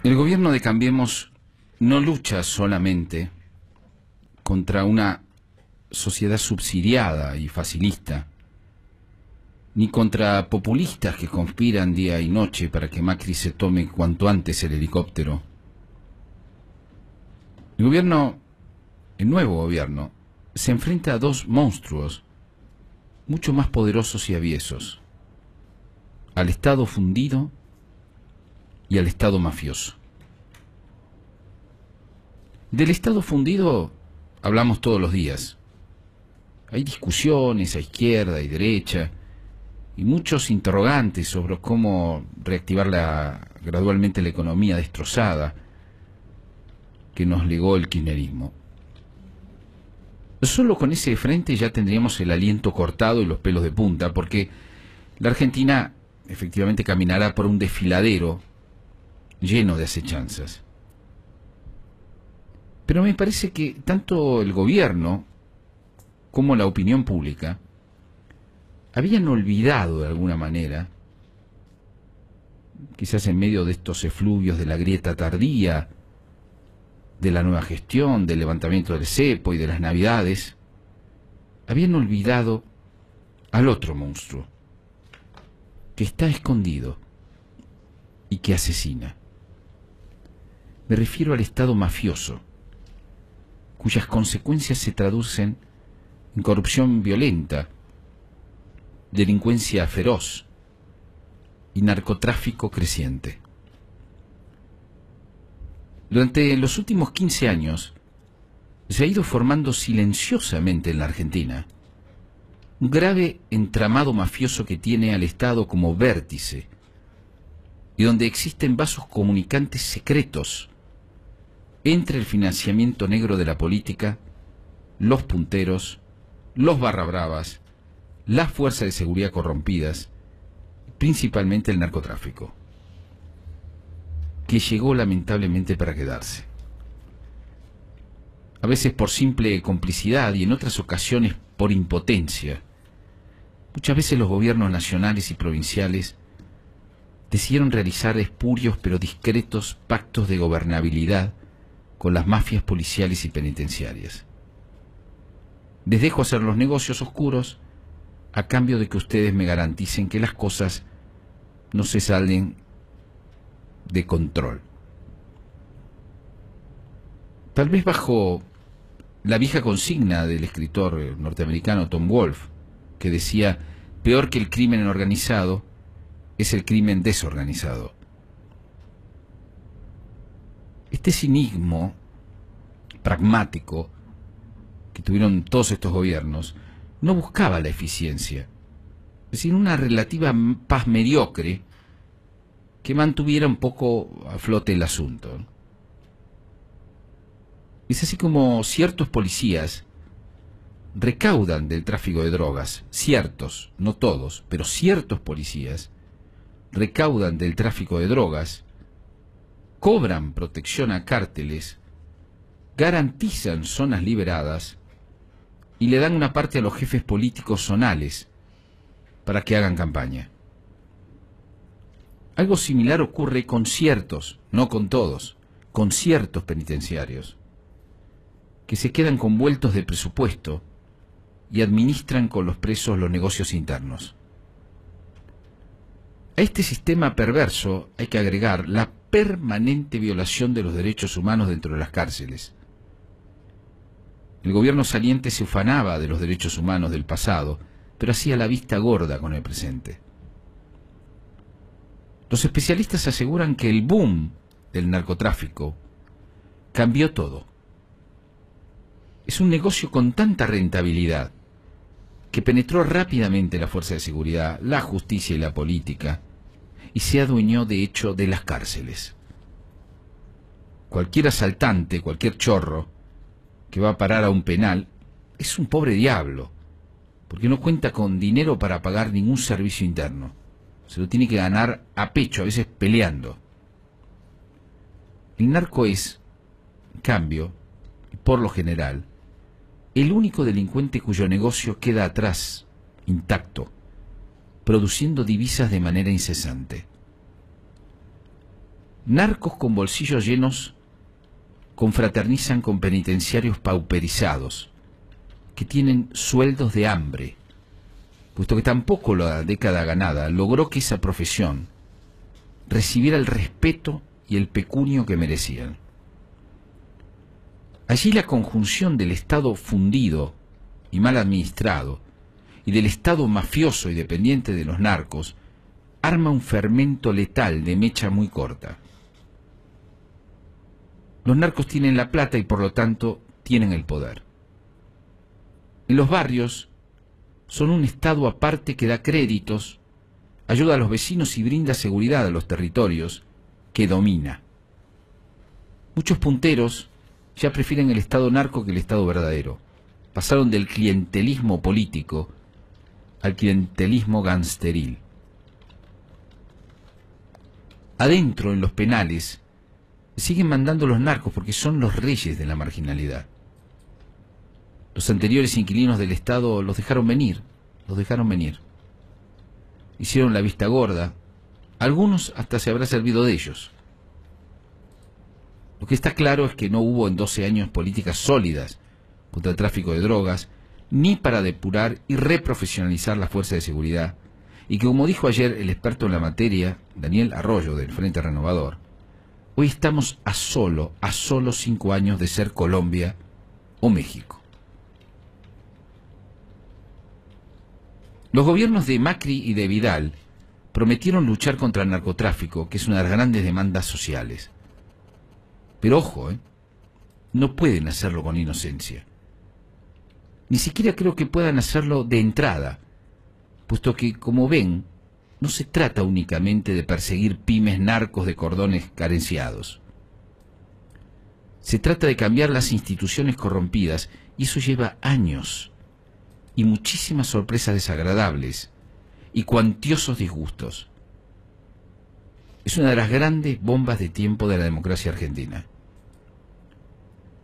El gobierno de Cambiemos no lucha solamente contra una sociedad subsidiada y facilista, ni contra populistas que conspiran día y noche para que Macri se tome cuanto antes el helicóptero. El nuevo gobierno, se enfrenta a dos monstruos mucho más poderosos y aviesos: al Estado fundido y al Estado mafioso. Del Estado fundido hablamos todos los días. Hay discusiones a izquierda y derecha y muchos interrogantes sobre cómo reactivar gradualmente la economía destrozada que nos legó el kirchnerismo. Solo con ese frente ya tendríamos el aliento cortado y los pelos de punta, porque la Argentina efectivamente caminará por un desfiladero lleno de acechanzas. Pero me parece que tanto el gobierno como la opinión pública habían olvidado de alguna manera, quizás en medio de estos efluvios de la grieta tardía, de la nueva gestión, del levantamiento del cepo y de las navidades, habían olvidado al otro monstruo, que está escondido y que asesina. Me refiero al Estado mafioso, cuyas consecuencias se traducen en corrupción violenta, delincuencia feroz y narcotráfico creciente. Durante los últimos 15 años se ha ido formando silenciosamente en la Argentina un grave entramado mafioso que tiene al Estado como vértice y donde existen vasos comunicantes secretos entre el financiamiento negro de la política, los punteros, los barrabravas, las fuerzas de seguridad corrompidas, principalmente el narcotráfico, que llegó lamentablemente para quedarse. A veces por simple complicidad y en otras ocasiones por impotencia. Muchas veces los gobiernos nacionales y provinciales decidieron realizar espurios pero discretos pactos de gobernabilidad con las mafias policiales y penitenciarias. Les dejo hacer los negocios oscuros a cambio de que ustedes me garanticen que las cosas no se salen de control. Tal vez bajo la vieja consigna del escritor norteamericano Tom Wolfe, que decía: peor que el crimen organizado es el crimen desorganizado. Este cinismo pragmático que tuvieron todos estos gobiernos no buscaba la eficiencia, sino una relativa paz mediocre que mantuviera un poco a flote el asunto. Es así como ciertos policías recaudan del tráfico de drogas, ciertos, no todos, pero ciertos policías recaudan del tráfico de drogas, cobran protección a cárteles, garantizan zonas liberadas y le dan una parte a los jefes políticos zonales para que hagan campaña. Algo similar ocurre con ciertos, no con todos, con ciertos penitenciarios, que se quedan con vueltos de presupuesto y administran con los presos los negocios internos. A este sistema perverso hay que agregar la permanente violación de los derechos humanos dentro de las cárceles. El gobierno saliente se ufanaba de los derechos humanos del pasado, pero hacía la vista gorda con el presente. Los especialistas aseguran que el boom del narcotráfico cambió todo. Es un negocio con tanta rentabilidad que penetró rápidamente la fuerza de seguridad, la justicia y la política, y se adueñó de hecho de las cárceles. Cualquier asaltante, cualquier chorro que va a parar a un penal es un pobre diablo, porque no cuenta con dinero para pagar ningún servicio interno. Se lo tiene que ganar a pecho, a veces peleando. El narco es, en cambio, y por lo general, el único delincuente cuyo negocio queda atrás, intacto, produciendo divisas de manera incesante. Narcos con bolsillos llenos confraternizan con penitenciarios pauperizados, que tienen sueldos de hambre, puesto que tampoco la década ganada logró que esa profesión recibiera el respeto y el pecunio que merecían. Allí la conjunción del Estado fundido y mal administrado y del Estado mafioso y dependiente de los narcos arma un fermento letal de mecha muy corta. Los narcos tienen la plata y por lo tanto tienen el poder. En los barrios son un Estado aparte que da créditos, ayuda a los vecinos y brinda seguridad a los territorios que domina. Muchos punteros ya prefieren el Estado narco que el Estado verdadero. Pasaron del clientelismo político al clientelismo gangsteril. Adentro, en los penales, siguen mandando los narcos porque son los reyes de la marginalidad. Los anteriores inquilinos del Estado los dejaron venir. Hicieron la vista gorda. Algunos hasta se habrá servido de ellos. Lo que está claro es que no hubo en 12 años políticas sólidas contra el tráfico de drogas, ni para depurar y reprofesionalizar la fuerza de seguridad, y que, como dijo ayer el experto en la materia, Daniel Arroyo, del Frente Renovador, hoy estamos a solo 5 años de ser Colombia o México. Los gobiernos de Macri y de Vidal prometieron luchar contra el narcotráfico, que es una de las grandes demandas sociales. Pero ojo, no pueden hacerlo con inocencia. Ni siquiera creo que puedan hacerlo de entrada, puesto que, como ven, no se trata únicamente de perseguir pymes narcos de cordones carenciados. Se trata de cambiar las instituciones corrompidas, y eso lleva años, y muchísimas sorpresas desagradables, y cuantiosos disgustos. Es una de las grandes bombas de tiempo de la democracia argentina.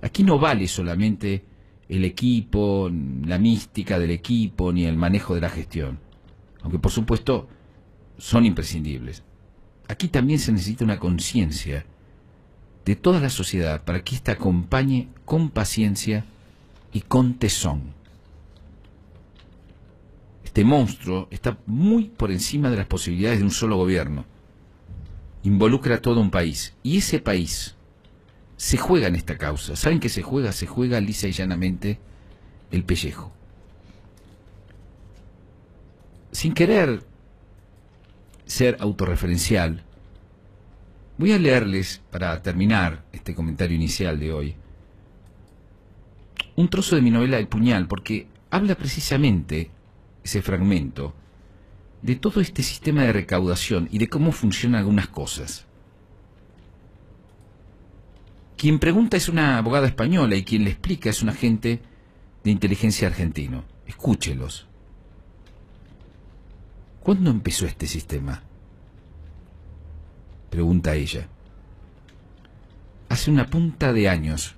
Aquí no vale solamente el equipo, la mística del equipo, ni el manejo de la gestión, aunque por supuesto son imprescindibles. Aquí también se necesita una conciencia de toda la sociedad para que ésta acompañe con paciencia y con tesón. Este monstruo está muy por encima de las posibilidades de un solo gobierno. Involucra a todo un país, y ese país se juega en esta causa. ¿Saben qué se juega? Se juega lisa y llanamente el pellejo. Sin querer ser autorreferencial, voy a leerles, para terminar este comentario inicial de hoy, un trozo de mi novela El Puñal, porque habla precisamente ese fragmento de todo este sistema de recaudación y de cómo funcionan algunas cosas. Quien pregunta es una abogada española y quien le explica es un agente de inteligencia argentino. Escúchelos. ¿Cuándo empezó este sistema?, pregunta ella. Hace una punta de años,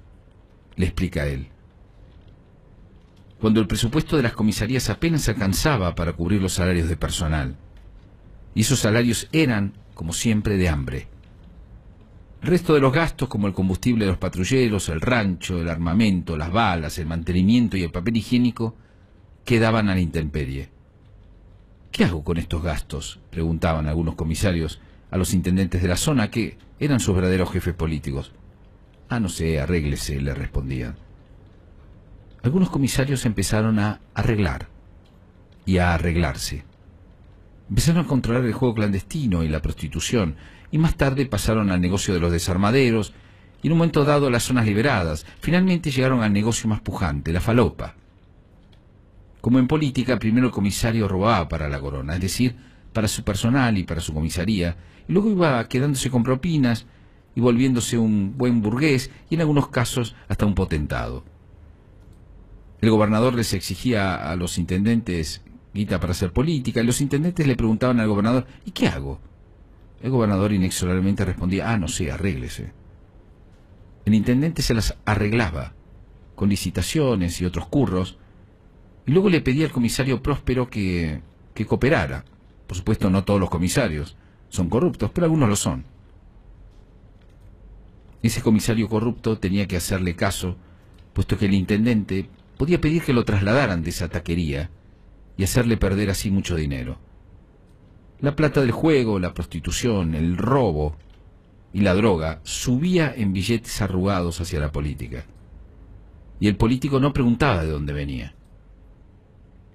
le explica él, cuando el presupuesto de las comisarías apenas alcanzaba para cubrir los salarios de personal. Y esos salarios eran, como siempre, de hambre. El resto de los gastos, como el combustible de los patrulleros, el rancho, el armamento, las balas, el mantenimiento y el papel higiénico, quedaban a la intemperie. ¿Qué hago con estos gastos?, preguntaban algunos comisarios a los intendentes de la zona, que eran sus verdaderos jefes políticos. No sé, arréglese, le respondían. Algunos comisarios empezaron a arreglar y a arreglarse. Empezaron a controlar el juego clandestino y la prostitución, y más tarde pasaron al negocio de los desarmaderos, y en un momento dado las zonas liberadas. Finalmente llegaron al negocio más pujante, la falopa. Como en política, primero el comisario robaba para la corona, es decir, para su personal y para su comisaría, y luego iba quedándose con propinas y volviéndose un buen burgués, y en algunos casos hasta un potentado. El gobernador les exigía a los intendentes guita para hacer política, y los intendentes le preguntaban al gobernador: ¿y qué hago? El gobernador inexorablemente respondía: no sé, arréglese. El intendente se las arreglaba con licitaciones y otros curros, y luego le pedía al comisario próspero que cooperara. Por supuesto, no todos los comisarios son corruptos, pero algunos lo son. Ese comisario corrupto tenía que hacerle caso, puesto que el intendente podía pedir que lo trasladaran de esa taquería y hacerle perder así mucho dinero. La plata del juego, la prostitución, el robo y la droga subía en billetes arrugados hacia la política. Y el político no preguntaba de dónde venía.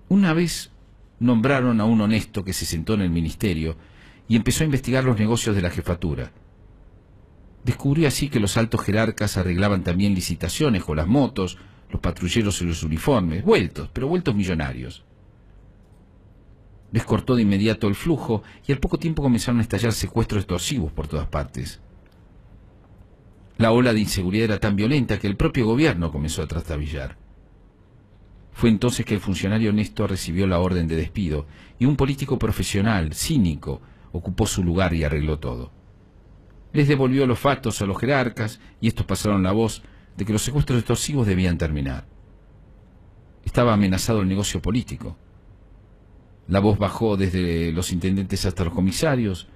Una vez nombraron a un honesto que se sentó en el ministerio y empezó a investigar los negocios de la jefatura. Descubrió así que los altos jerarcas arreglaban también licitaciones con las motos, los patrulleros y los uniformes, pero vueltos millonarios. Les cortó de inmediato el flujo y al poco tiempo comenzaron a estallar secuestros extorsivos por todas partes. La ola de inseguridad era tan violenta que el propio gobierno comenzó a trastabillar. Fue entonces que el funcionario honesto recibió la orden de despido y un político profesional, cínico, ocupó su lugar y arregló todo. Les devolvió los factos a los jerarcas y estos pasaron la voz de que los secuestros extorsivos debían terminar. Estaba amenazado el negocio político. La voz bajó desde los intendentes hasta los comisarios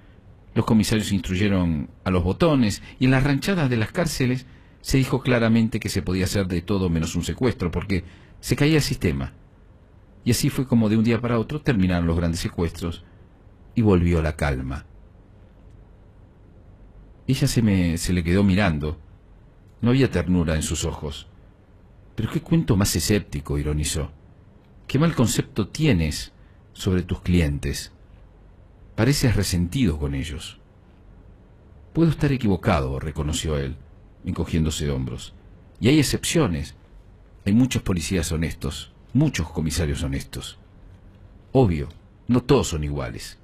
instruyeron a los botones y en las ranchadas de las cárceles se dijo claramente que se podía hacer de todo menos un secuestro porque se caía el sistema. Y así fue como de un día para otro terminaron los grandes secuestros y volvió la calma. Ella se le quedó mirando. No había ternura en sus ojos. «Pero qué cuento más escéptico», ironizó. «Qué mal concepto tienes sobre tus clientes. Pareces resentido con ellos». «Puedo estar equivocado», reconoció él, encogiéndose de hombros. «Y hay excepciones. Hay muchos policías honestos, muchos comisarios honestos. Obvio, no todos son iguales.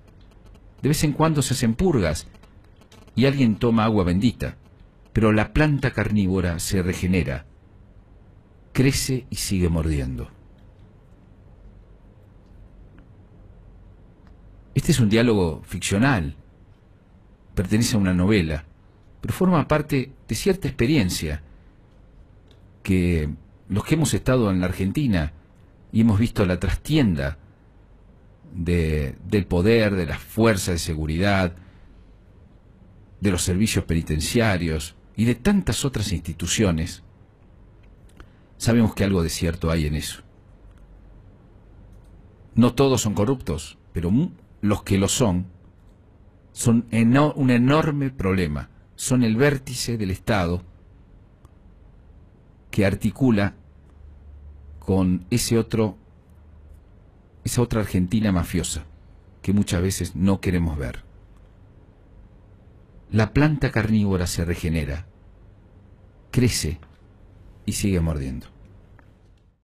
De vez en cuando se hacen purgas y alguien toma agua bendita, pero la planta carnívora se regenera, crece y sigue mordiendo». Este es un diálogo ficcional, pertenece a una novela, pero forma parte de cierta experiencia que los que hemos estado en la Argentina y hemos visto la trastienda del poder, de las fuerzas de seguridad, de los servicios penitenciarios y de tantas otras instituciones, sabemos que algo de cierto hay en eso. No todos son corruptos, pero los que lo son un enorme problema. Son el vértice del Estado que articula con esa otra Argentina mafiosa que muchas veces no queremos ver. La planta carnívora se regenera, crece y sigue mordiendo.